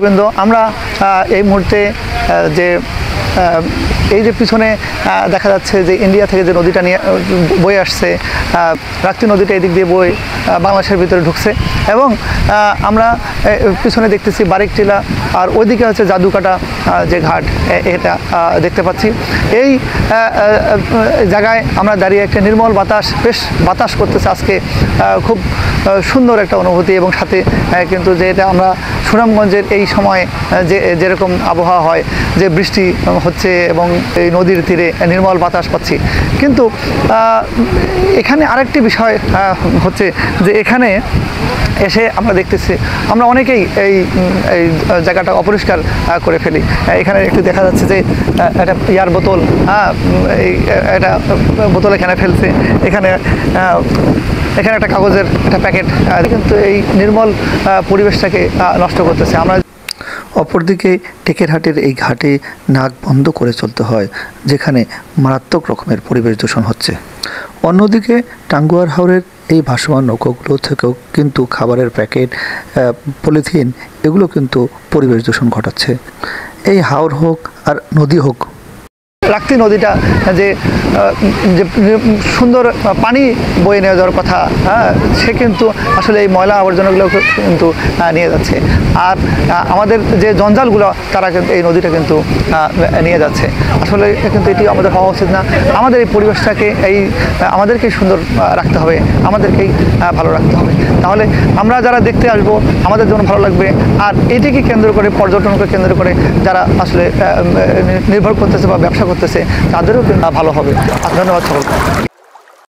কিন্তু আমরা এই মুহূর্তে যে এই যে পিছনে দেখা যাচ্ছে যে ইন্ডিয়া থেকে যে নদীটা নিয়ে বয়ে আসছে, রাপ্তি নদীটা এদিক দিয়ে বয়ে বাংলাদেশের ভিতরে ঢুকছে এবং আমরা পিছনে দেখতেছি বারিকটিলা আর ওইদিকে হচ্ছে জাদুকাটা যে ঘাট, এটা দেখতে পাচ্ছি। এই জায়গায় আমরা দাঁড়িয়ে একটা নির্মল বাতাস, বেশ বাতাস করতেছে আজকে, খুব সুন্দর একটা অনুভূতি। এবং সাথে কিন্তু যে এটা আমরা সুনামগঞ্জের এই সময় যেরকম আবহাওয়া হয়, যে বৃষ্টি হচ্ছে এবং এই নদীর তীরে নির্মল বাতাস পাচ্ছি। কিন্তু এখানে আরেকটি বিষয় হচ্ছে যে এখানে এসে আমরা দেখতেছি আমরা অনেকেই এই জায়গাটা অপরিষ্কার করে ফেলি। এখানে একটু দেখা যাচ্ছে যে একটা ইয়ার বোতল, এই একটা বোতল এখানে ফেলছে, এখানে একটা কাগজের একটা প্যাকেট, কিন্তু এই নির্মল পরিবেশটাকে নষ্ট করতেছে। আমরা অপরদিকে টেকেরহাটের এই ঘাটে নাক বন্ধ করে চলতে হয়, যেখানে মারাত্মক রকমের পরিবেশ দূষণ হচ্ছে। অন্যদিকে টাঙ্গুয়ার হাওরের এই ভাসমান নৌকোগুলো থেকেও কিন্তু খাবারের প্যাকেট, পলিথিন এগুলো কিন্তু পরিবেশ দূষণ ঘটাচ্ছে। এই হাওর হোক আর নদী হোক, রাপ্তি নদীটা যে সুন্দর পানি বয়ে নিয়ে যাওয়ার কথা, সে কিন্তু আসলে এই ময়লা আবর্জনাগুলো কিন্তু নিয়ে যাচ্ছে। আর আমাদের যে জঞ্জালগুলো তারা কিন্তু এই নদীটা কিন্তু নিয়ে যাচ্ছে। আসলে কিন্তু এটি আমাদের হওয়া উচিত না। আমাদের এই পরিবেশটাকে আমাদেরকেই সুন্দর রাখতে হবে, আমাদেরকেই ভালো রাখতে হবে। তাহলে আমরা যারা দেখতে আসবো আমাদের জন্য ভালো লাগবে। আর এটিকে কেন্দ্র করে, পর্যটনকে কেন্দ্র করে যারা আসলে নির্ভর করতেছে বা ব্যবসা করতেছে তাদেরও কিন্তু ভালো হবে। ধন্যবাদ সকলকে।